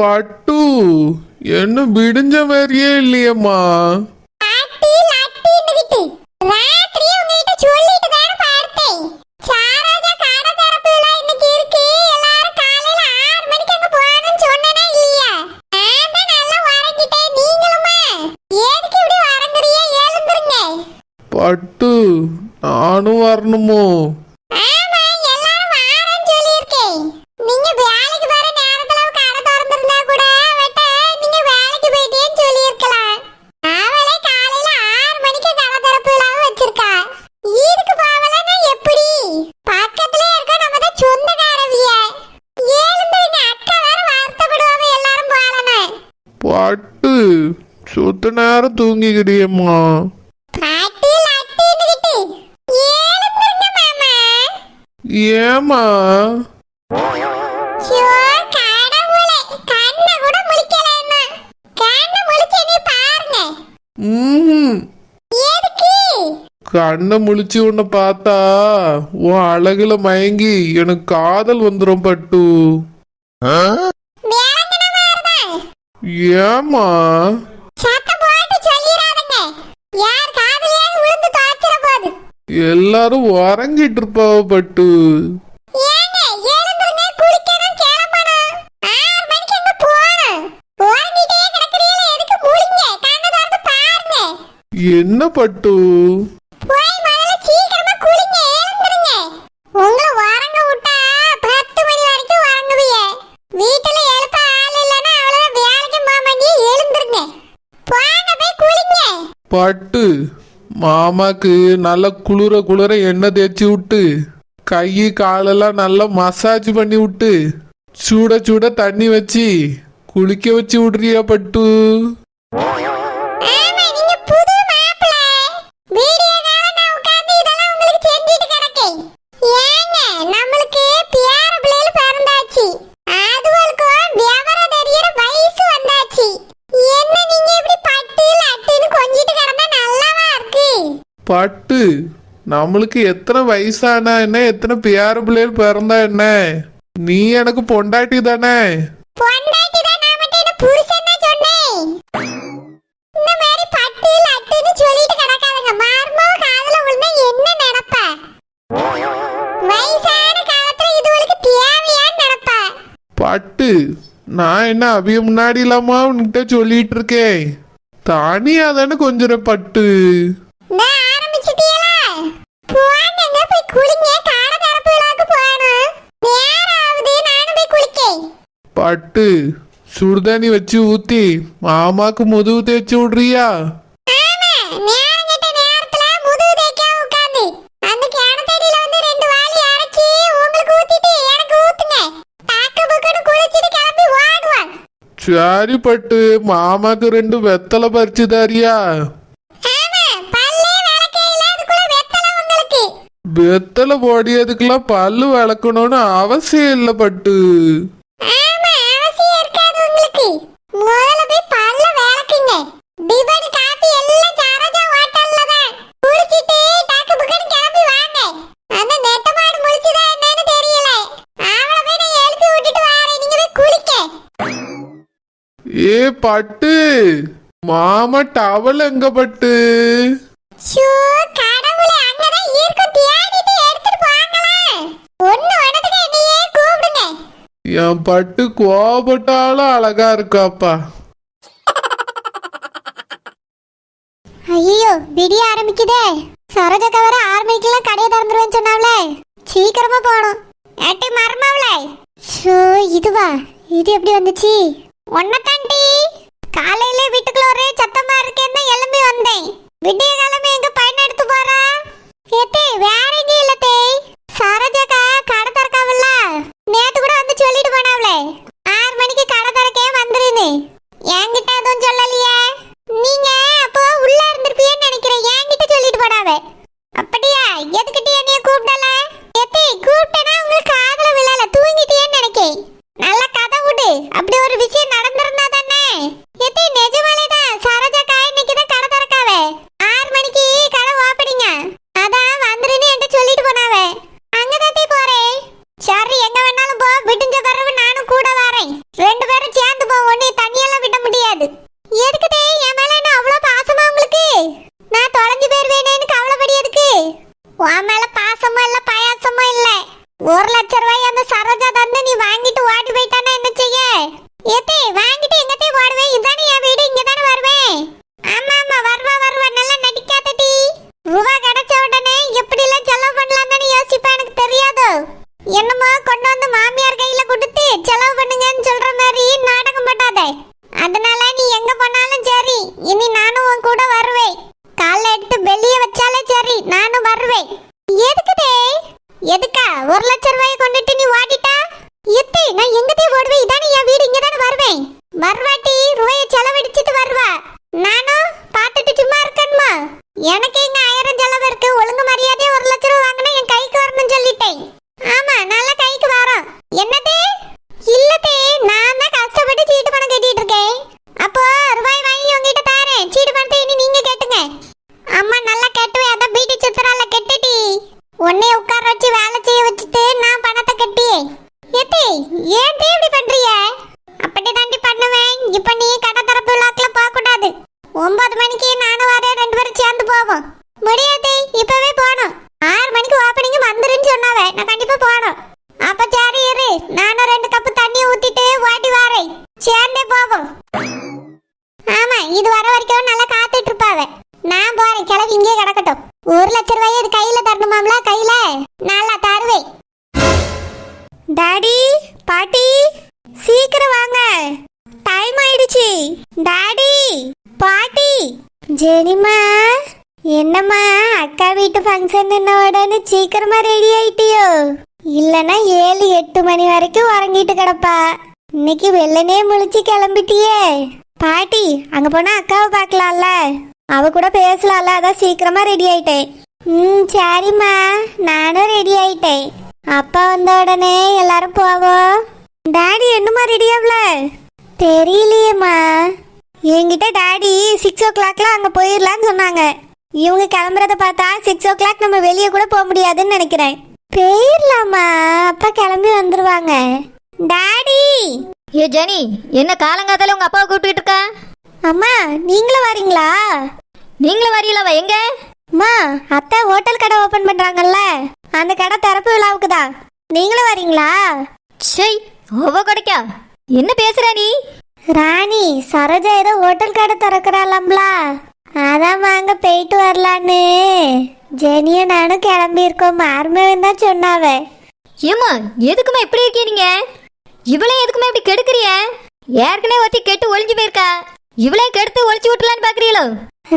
பட்டு என்ன விடிஞ்ச மாதிரியே இல்லையம்மா. பட்டு நானும் வரணுமோ? பட்டு சுத்த நேரம் தூங்கிக்கிடியம்மா. ஏமா கண்ணை முழிச்சு உன்னை பார்த்தா உன் அழகுல மயங்கி எனக்கு காதல் வந்துடும் பட்டு. ஏமா எல்லாரும் உறங்கிட்டு இருப்பாவ பட்டு. என்ன பட்டு பட்டு மாமாக்கு நல்ல குளிர குளிர எண்ணெய் தேய்ச்சி விட்டு கை காலெல்லாம் நல்லா மசாஜ் பண்ணி விட்டு சூட சூட தண்ணி வச்சு குளிக்க வச்சு விடுறியா பட்டு? பட்டு நம்மளுக்கு எத்தனை வயசானா என்ன, எத்தனை பேர பிள்ளைகள் பிறந்தா என்ன, நீ எனக்கு பொண்டாட்டி தானே. பட்டு நான் என்ன அவிய முன்னாடி இல்லாமா உன்கிட்ட சொல்லிட்டு இருக்கேன், தானியா தானே கொஞ்சம் பட்டு. பட்டு சுடுதண்ணி வச்சு ஊத்தி மாமாக்கு முதுகு தேய்ச்சி விடுறியா? சரி பட்டு மாமாக்கு 2 வெத்தலை பறிச்சு தாரியா? வெத்தலை போடியதுக்கெல்லாம் பல்லு விளக்கணும்னு அவசியம் இல்லை பட்டு. ஏ பட்டு மாமா டவல் எங்க பட்டு? என் பட்டு கோபப்பட்டாலும் அழகா இருக்காப்பா. ஐயோ விடிய ஆரம்பிக்குதே. சரோஜாக்கா வர 6 மணிக்கெல்லாம் கடையை திறந்துருவேன்னு சொன்னாவளே, சீக்கிரமா போகணும். ஏட்டி மறமாவளே. ஷோ இதுவா, இது எப்படி வந்துச்சு? ஒன்னதாண்டி காலையில வீட்டுக்குள்ள ஒரே சத்தமா இருக்கேன்னு எழும்பி வந்தேன். விடிய காலமே எங்க பையன் எடுத்து போறா? ஏத்தே வேற எங்க இல்ல தேய், சரோஜாக்கா கடை திறக்காவல்ல, நேத்து கூட வந்து சொல்லிட்டு போனாவளே 6 மணிக்கு கடை திறக்கே வந்துருன்னு. என்கிட்ட எதுவும் சொல்லலையே. நீங்க அப்போ உள்ள இருந்திருப்பீன்னு நினைக்கிறேன், என்கிட்ட சொல்லிட்டு போனாவே. அப்படியா? எதுக்கிட்ட என்னைய கூப்பிடல? ஏத்தே கூப்பிட்டேன்னா உங்களுக்கு காதுல விழல, தூங்கிட்டேன்னு நினைக்கேன். நல்ல கதை விடு, அப்படி ஒரு விஷயம் நடந்திருந்தா தானே. ஏத்தே நிஜமாலே தான் சரோஜாக்கா இன்னைக்கு தான் கடை திறக்காவே. 6 மணிக்கு கடை ஓப்பனிங்க, அதான் வந்துருன்னு என்கிட்ட சொல்லிட்டு போனாவே. அங்கதாத்தே போறேன். சரி எங்க வேணாலும் போ, விடிஞ்ச பிறகு நானும் கூட வரேன், 2 பேரும் சேர்ந்து போ. வந்துட்டேன். அதனால நீ எங்க போனாலும் சரி, இனி நானும் உன் கூட வருவேன். காலைல எடுத்து வெளியே வச்சாலே சரி, நானும் வருவேன். எதுக்குதே? எதுக்கா 1,00,000 ரூபாயை கொண்டுட்டு நீ ஓடிட்டா? எத்தே நான் எங்கதே ஓடுவேன்? இதானே என் வீடு, இங்க தானே வருவேன். வருவாட்டி ரூபாயை செலவழிச்சிட்டு வருவா. நானும் பார்த்துட்டு சும்மா இருக்கணுமா? எனக்கு இங்க 1000 செலவு இருக்கு. ஒழுங்கு மரியாதையா 1,00,000 ரூபாய் வாங்கினா என் கைக்கு வரணும்னு சொல்லிட்டேன். ஆமா, நல்ல கைக்கு வரோம். என்னதே? இல்லதே, நான் தான் கஷ்டப்பட்டு சீட்டு பணம் கட்டிட்டு இருக்கேன். அப்போ ரூபாய் வாங்கி உங்ககிட்ட தாரேன். சீட்டு பணத்தை இனி நீங்க கேட்டுங்க. அம்மா நல்லா கட்டுவேன். அதான் பீட்டி சுத்துறால கெட்டுட்டி. உன்னை உட்கார வச்சு வேலை செய்ய வச்சுட்டு நான் பணத்தை கட்டி. ஏத்தே ஏன் இப்படி பண்றிய? அப்படி தாண்டி பண்ணுவேன். இப்ப நீ கடை திறப்பு விழாக்குல போக கூடாது. 9 மணிக்கு நானும் வரேன், 2 பேரும் சேர்ந்து போவோம். முடியாது, இப்பவே போகணும். 6 மணிக்கு ஓப்பனிங் வந்துருன்னு சொன்னாவே, நான் கண்டிப்பா போகணும். அப்ப சரி இரு, நானும் 2 கப்பு தண்ணி ஊத்திட்டு ஓட்டி வரேன். சேர்ந்தே போவோம். ஆமா, இது வர வரைக்கும் நல்லா காத்துட்டு இருப்பாவே. நான் போறேன், கிளம்பி இங்கே கிடக்கட்டும். 1,00,000 ரூபாய் இது கையில தரணுமாம்ல? கையில நல்லா தருவேன். டாடி, பாட்டி, சீக்கிரம் வாங்க, டைம் ஆயிடுச்சு. டாடி, பாட்டி. ஜெனிமா, என்னம்மா அக்கா வீட்டு ஃபங்க்ஷன் உடனே சீக்கிரமா ரெடி ஆயிட்டியோ? இல்லனா 7-8 மணி வரைக்கும் உறங்கிட்டு கிடப்பா. இன்னைக்கு வெள்ளனே முழிச்சு கிளம்பிட்டியே. பாட்டி, அங்க போனா அக்காவை பார்க்கலாம்ல, அவ கூட பேசலாம்ல, அதான் சீக்கிரமா ரெடி ஆயிட்டேன். சரிம்மா, நானும் ரெடி ஆயிட்டேன். அப்பா வந்த உடனே எல்லாரும் போவோம். டாடி என்னமா ரெடி ஆகல? தெரியலையேம்மா. என்கிட்ட டாடி 6 o'clock அங்க போயிடலான்னு சொன்னாங்க. இவங்க கிளம்புறத பார்த்தா 6 o'clock நம்ம வெளியே கூட போக முடியாதுன்னு நினைக்கிறேன். போயிடலாமா, அப்பா கிளம்பி வந்துருவாங்க. டாடி. ஏ ஜெனி, என்ன காலங்காத்தால உங்க அப்பாவை கூப்பிட்டு இருக்கா? அம்மா, நீங்களும் வரீங்களா? நீங்களும் வரீங்களா? எங்க? அம்மா, அத்தை ஹோட்டல் கடை ஓபன் பண்றாங்கல்ல, அந்த கடை திறப்பு விழாவுக்கு தான். நீங்களும் வரீங்களா? சை, அவ கிடைக்கா என்ன பேசுற நீ? ராணி, சரோஜா ஏதோ ஹோட்டல் கடை திறக்கிறாளாம்ல, அதான் வாங்க போயிட்டு வரலான்னு ஜெனிய நானும் கிளம்பி இருக்கோம். மார்மவன் தான் சொன்னாவ. ஏமா, எதுக்குமா இப்படி இருக்கீ நீங்க? இவளே எதுக்குமா இப்படி கெடுக்கிறிய? ஏற்கனவே ஒத்தி கெட்டு ஒளிஞ்சு போயிருக்கா, இவளே கெடுத்து ஒளிச்சு விட்டுலான்னு பாக்குறீங்களோ?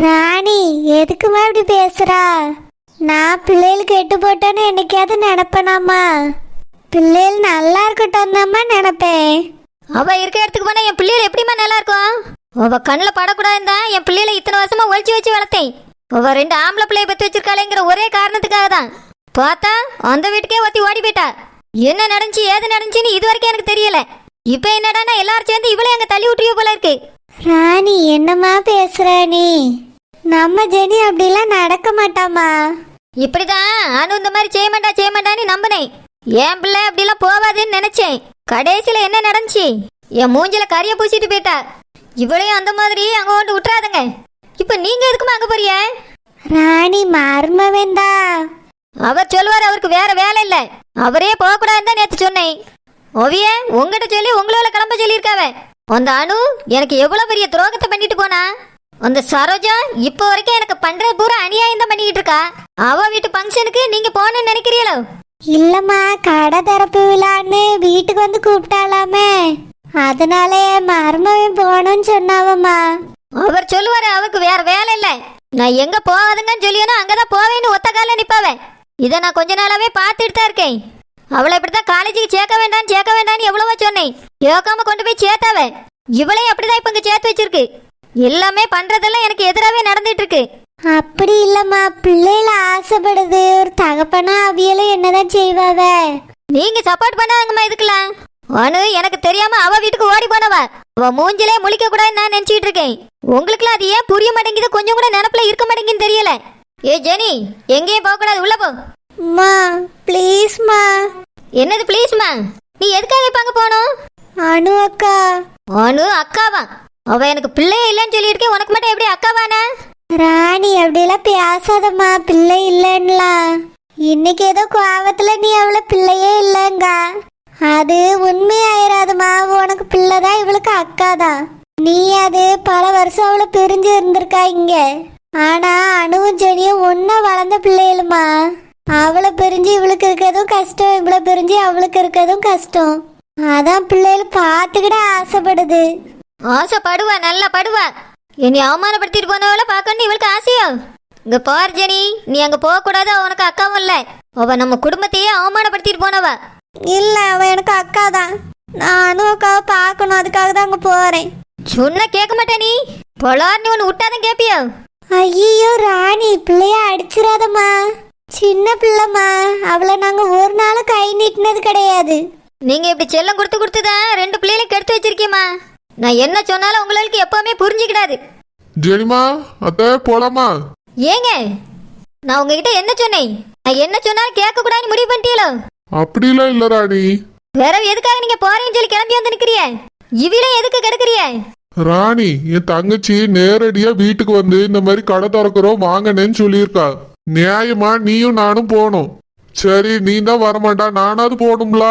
ராணி, எதுக்குமா இப்படி பேசுறா? நான் பிள்ளைகளுக்கு கெட்டு போட்டேன்னு என்னைக்காவது நினைப்பேனாமா? பிள்ளைகள் நல்லா இருக்கட்டும் தான்மா நினைப்பேன். அவ இருக்க இடத்துக்கு போனா என் பிள்ளைகள் எப்படிமா நல்லா இருக்கும்? அவ கண்ணில் படக்கூடாதுன்னு தான் என் பிள்ளைகளை இத்தனை வருஷமா ஒழிச்சு வச்சு வளர்த்தேன். அவ 2 ஆம்பளை பிள்ளைய பத்தி வச்சிருக்காளேங்கிற ஒரே காரணத்துக்காக தான். பார்த்தா அந்த வீட்டுக்கே ஒத்தி ஓடி போயிட்டா. என்ன நடந்துச்சு ஏது நடந்துச்சுன்னு இது வரைக்கும் எனக்கு தெரியல. இப்ப என்னடானா எல்லாரும் சேர்ந்து இவளே அங்க தள்ளி விட்டுறியோ போல இருக்கு. ராணி, என்னம்மா பேசுற நீ? நம்ம ஜெனி அப்படிலாம் நடக்க மாட்டாமா. இப்படிதான் அனு இந்த மாதிரி செய்ய மாட்டான்னு நம்பினேன். என் பிள்ளை அப்படிலாம் போவாதுன்னு நினைச்சேன். கடைசியில என்ன நடந்துச்சு? என் மூஞ்சில கரிய பூசிட்டு போயிட்டா. இவளையும் அந்த மாதிரி அங்க கொண்டு விட்டுறாதுங்க. இப்ப நீங்க எதுக்குமா அங்க போறிய? ராணி, மர்மவேந்தா. அவர் சொல்லுவார், அவருக்கு வேற வேலை இல்ல, அவரே போக கூடாதுன்னு தான் நேத்து சொன்னேன். ஓவிய உங்ககிட்ட சொல்லி உங்களோட கிளம்ப சொல்லியிருக்காவ. அந்த அனு எனக்கு எவ்வளவு பெரிய துரோகத்தை பண்ணிட்டு போனா. அந்த சரோஜா இப்ப வரைக்கும் எனக்கு பண்றது பூரா அநியாயம் தான் பண்ணிக்கிட்டு இருக்கா. அவ வீட்டு ஃபங்க்ஷனுக்கு நீங்க போகணும்னு நினைக்கிறீங்களோ? இல்லம்மா, கடை திறப்பு விழான்னு வீட்டுக்கு வந்து கூப்பிட்டாலாமே, அதனால மர்மவன் போகணும்னு சொன்னாவம்மா. அவர் சொல்லுவாரு, அவருக்கு வேற வேலை இல்ல, நான் எங்க போகாதுங்கன்னு சொல்லியனோ அங்கதான் போவேன்னு ஒத்த கால நிப்பாவேன். இதை நான் கொஞ்ச நாளாவே பார்த்துட்டு தான் இருக்கேன். அவளை இப்படிதான் காலேஜுக்கு சேர்க்க வேண்டாம்னு எவ்வளவோ சொன்னேன். கேட்காம கொண்டு போய் சேர்த்தாவே. இவளையும் அப்படிதான் இப்ப இங்க சேர்த்து வச்சிருக்கு. எல்லாமே பண்றதெல்லாம் எனக்கு எதிராகவே நடந்துட்டு இருக்கு. அப்படி இல்லம்மா, பிள்ளைல ஆசைப்படுது. ஒரு தகப்பனா அவியலும் என்னதான் செய்வாவ. நீங்க சப்போர்ட் பண்ணாங்கம்மா இதுக்கெல்லாம். அனு எனக்கு தெரியாம அவ வீட்டுக்கு ஓடி போனவ. அவ மூஞ்சிலே முழிக்க கூடாதுன்னு நான் நினைச்சிட்டு இருக்கேன். உங்களுக்குலாம் அது ஏன் புரிய மாட்டேங்குது? கொஞ்சம் கூட நினப்புல இருக்க மாட்டேங்குன்னு தெரியல. ஏ ஜெனி, எங்கேயும் போக கூடாது, உள்ள போ. மா, ப்ளீஸ்மா. என்னது ப்ளீஸ்மா? நீ எதுக்காக இப்ப அங்க போனோம்? அனு அக்கா. அனு அக்காவா? அவ எனக்கு பிள்ளையே இல்லைன்னு சொல்லியிருக்கேன், உனக்கு மட்டும் எப்படி அக்காவானா? ராணி, அப்படியெல்லாம் பேசாதம்மா, பிள்ளை இல்லைன்னுலாம். இன்னைக்கு ஏதோ கோவத்துல நீ அவளை பிள்ளையே இல்லைங்க. அது உண்மையாயிராதுமா. உனக்கு பிள்ளைதான், இவளுக்கு அக்காதான். நீ அது பல வருஷம் அவளை பிரிஞ்சு இருந்திருக்கா இங்க. ஆனா அணுவும் ஜெனியும் ஒன்னா வளர்ந்த பிள்ளைகளுமா. அவளை பிரிஞ்சு இவளுக்கு இருக்கிறதும் கஷ்டம், இவளை பிரிஞ்சு அவளுக்கு இருக்கிறதும் கஷ்டம். அதான் பிள்ளைகள் பார்த்துக்கிட ஆசைப்படுது. ஆசைப்படுவா, நல்லா படுவா. என்னை அவமானப்படுத்திட்டு போனவளை பார்க்கணும் இவளுக்கு ஆசையோ? இங்க பார் ஜெனி, நீ அங்க போக கூடாது. உனக்கு அக்காவும் இல்ல, அவ நம்ம குடும்பத்தையே அவமானப்படுத்திட்டு போனவ. இல்ல, அவ எனக்கு அக்கா தான். நானும் அக்காவை பார்க்கணும், அதுக்காக தான் அங்க போறேன். சொன்ன கேட்க மாட்டே நீ. பொலார்னு ஒன்று விட்டாதான் கேப்பியோ? ஐயோ ராணி, பிள்ளைய அடிச்சிடாதம்மா. சின்ன பிள்ளைம்மா, அவளை நாங்க ஒரு நாளும் கை நீட்டினது கிடையாது. நீங்க இப்படி செல்லம் கொடுத்து கொடுத்துதான் 2 பிள்ளைகளையும் கெடுத்து வச்சிருக்கீமா. நான் என்ன சொன்னாலும் உங்களுக்கு எப்பவுமே புரிஞ்சுக்கிடாது. ஜெனிமா, அத்தை போலாமா? ஏங்க, நான் உங்ககிட்ட என்ன சொன்னேன்? நான் என்ன சொன்னாலும் கேட்க கூடாதுன்னு முடிவு பண்ணிட்டீங்களோ? அப்படிலாம் இல்ல ராணி. வேற எதுக்காக நீங்க போறேன்னு சொல்லி கிளம்பி வந்து நிக்கிறிய? இவில எதுக்கு கெடுக்கிறிய? ராணி, என் தங்கச்சி நேரடியா வீட்டுக்கு வந்து இந்த மாதிரி கடை திறக்கிறோம் வாங்கன்னு சொல்லியிருக்கா. நியாயமா நீயும் நானும் போகணும். சரி, நீ தான் வரமாட்டா, நானாவது போகணும்ல.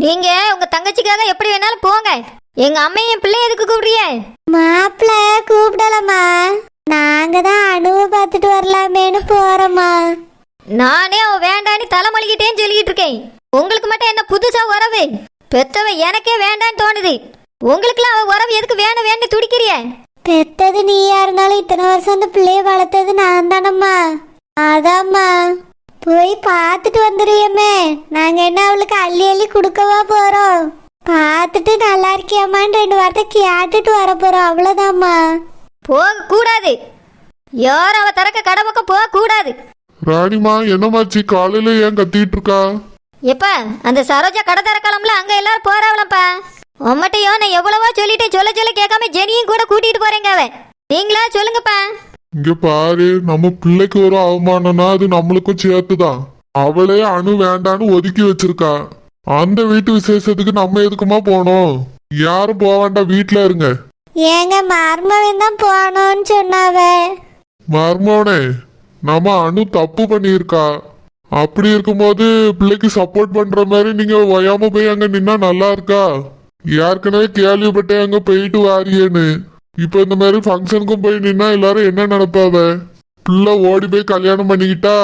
நீங்க உங்க தங்கச்சிக்காக எப்படி வேணாலும் போங்க. எங்க அம்மையும் பிள்ளை எதுக்கு கூப்பிடுறிய? மாப்பிள்ள கூப்பிடலம்மா, நாங்க தான் அணுவை பார்த்துட்டு வரலாமேன்னு போறோம்மா. நானே அவ வேண்டான்னு தலைமொழிக்கிட்டேன்னு சொல்லிக்கிட்டு இருக்கேன். உங்களுக்கு மட்டும் என்ன புதுசா உறவு? பெத்தவ எனக்கே வேண்டான்னு தோணுது. உங்களுக்குலாம் அவ உறவு எதுக்கு வேணும் வேணும் துடிக்கிறிய? பெத்தது நீயா இருந்தாலும் இத்தனை வருஷம் அந்த பிள்ளைய வளர்த்தது நான் தானம்மா. அதாம்மா, போய் பார்த்துட்டு வந்துடுறியம்மே. நாங்க என்ன அவளுக்கு அள்ளி அள்ளி கொடுக்கவா போறோம்? பார்த்துட்டு நல்லா இருக்கியாமான்னு 2 வார்த்தை கேட்டுட்டு வர போறோம், அவ்வளவுதாம்மா. போக கூடாது. யாரும் அவ திறக்க கடை பக்கம் போக கூடாது. ராணிமா, என்னமாச்சு? காலையில ஏன் கத்திட்டு இருக்கா? எப்ப அந்த சரோஜா கடை திறக்கலாம்ல, அங்க எல்லாரும் போறாவளப்பா. உம்மட்டையும் நான் எவ்வளவோ சொல்லிட்டு சொல்ல கேட்காம ஜெனியும் கூட கூட்டிட்டு போறேங்க. அவ நீங்களா சொல்லுங்கப்பா. இங்க பாரு, நம்ம பிள்ளைக்கு ஒரு அவமானம்னா அது நம்மளுக்கும் சேர்த்துதான். அவளே அணு வேண்டான்னு ஒதுக்கி வச்சிருக்கா. அந்த வீட்டு விசேஷத்துக்கு நம்ம எதுக்குமா போனோம்? யாரும் போக வேண்டாம், வீட்டுல இருங்க. ஏங்க, மர்மவன் தான் போனோன்னு சொன்னாவ. மர்மவனே, நம்ம அணு தப்பு பண்ணியிருக்கா. அப்படி இருக்கும்போது பிள்ளைக்கு சப்போர்ட் பண்ற மாதிரி நீங்க வயாம போய் அங்க நின்னா நல்லா இருக்கா? ஏற்கனவே கேள்விப்பட்டேன் அங்க போயிட்டு வாரியேன்னு. இப்ப இந்த மாதிரி ஃபங்க்ஷனுக்கும் போய் நின்னா எல்லாரும் என்ன நினைப்பாவ? பிள்ளை ஓடி போய் கல்யாணம் பண்ணிக்கிட்டா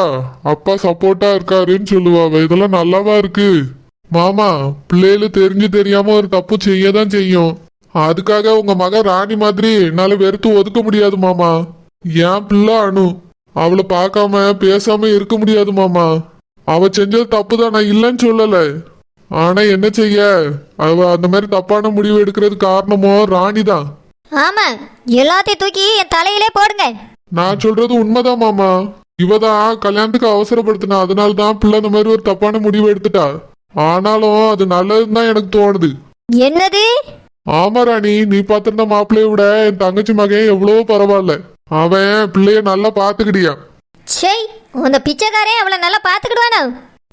அப்பா சப்போர்ட்டா இருக்காருன்னு சொல்லுவாவ. இதெல்லாம் நல்லாவா இருக்கு? மாமா, பிள்ளைகளு தெரிஞ்சு தெரியாம ஒரு தப்பு செய்யதான் செய்யும். அதுக்காக உங்க மக ராணி மாதிரி என்னால வெறுத்து ஒதுக்க முடியாது மாமா. என் பிள்ளை அணு, அவளை பார்க்காம பேசாம இருக்க முடியாது மாமா. அவ செஞ்சது தப்பு தான், நான் இல்லைன்னு சொல்லல. ஆனா என்ன செய்ய, அவ அந்த மாதிரி தப்பான முடிவு எடுக்கிறது காரணமோ ராணி தான். ஆமா, எல்லாத்தையும் தூக்கி என் தலையிலே போடுங்க. நான் சொல்றது உண்மைதான் மாமா. இவதான் கல்யாணத்துக்கு அவசரப்படுத்தினா, அதனால தான் பிள்ளை அந்த மாதிரி ஒரு தப்பான முடிவு எடுத்துட்டா. ஆனாலும் அது நல்லதுன்னு தான் எனக்கு தோணுது. என்னது? ஆமா ராணி, நீ பார்த்திருந்த மாப்பிள்ளைய விட என் தங்கச்சி மகன் எவ்வளவோ பரவாயில்ல. அவன் பிள்ளைய நல்லா பாத்துக்கிட்டியா? சே, உந்த பிச்சைக்காரே அவளை நல்லா பாத்துக்கிடுவானோ?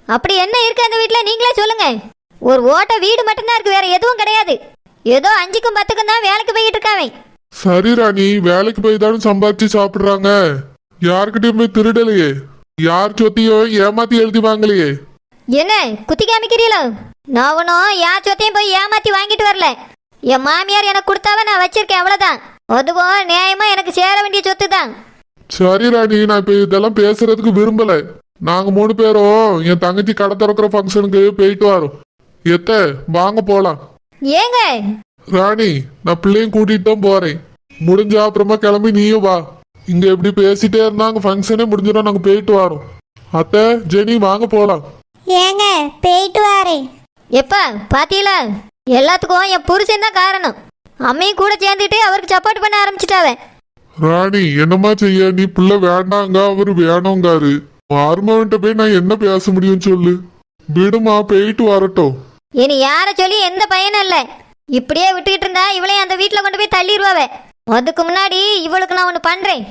அப்படி என்ன இருக்கு அந்த வீட்டுல, நீங்களே சொல்லுங்க. ஒரு ஓட்ட வீடு மட்டும்தான் இருக்கு, வேற எதுவும் கிடையாது. ஏதோ 5க்கும் 10க்கும் தான் வேலைக்கு போயிட்டு இருக்காவே. சரி ராணி, வேலைக்கு போய் தானே சம்பாதிச்சு சாப்பிடுறாங்க. யாருக்கிட்டையும் போய் திருடலையே, யார் சொத்தையோ ஏமாத்தி எழுதி வாங்கலையே. என்ன குத்தி காமிக்கிறீங்களோ? நான் ஒன்றும் யார் சொத்தையும் போய் ஏமாத்தி வாங்கிட்டு வரல. என் மாமியார் எனக்கு கொடுத்தாவ நான் வச்சிருக்கேன், அவ்வளவுதான். அதுவும் நியாயமா எனக்கு சேர வேண்டிய சொத்து தான். சரி ராணி, நான் இப்ப இதெல்லாம் பேசுறதுக்கு விரும்பல. நாங்க 3 பேரும் என் தங்கச்சி கடை திறக்கிற ஃபங்க்ஷனுக்கு போயிட்டு வரோம். வாங்க போலாம். ஏங்க ராணி, நான் பிள்ளையும் கூட்டிட்டு தான் போறேன். முடிஞ்சா அப்புறமா கிளம்பி நீயும் வா. இங்க எப்படி பேசிட்டே இருந்தா அங்க ஃபங்க்ஷனே முடிஞ்சிடும், நாங்க போயிட்டு வரோம். அத்தை, ஜெனி, வாங்க போலாம். ஏங்க, போயிட்டு வாரேன். எப்ப பாத்தீங்களா, எல்லாத்துக்கும் என் புருஷன் தான் காரணம். அம்மையும் கூட சேர்ந்துட்டு அவருக்கு சப்போர்ட் பண்ண ஆரம்பிச்சிட்டாவ. ராணி, என்னமா செய்ய? நீ பிள்ளை வேண்டாங்க, அவரு வேணுங்காரு. மருமவன்ட்ட போய் நான் என்ன பேச முடியும்னு சொல்லு. விடுமா, போயிட்டு வரட்டும். இனி யார சொல்லி எந்த பயனும் இல்ல. இப்படியே விட்டுக்கிட்டு இருந்தா இவளையும் அந்த வீட்டுல கொண்டு போய் தள்ளிடுவாவ. அதுக்கு முன்னாடி இவளுக்கு நான் ஒண்ணு பண்றேன்.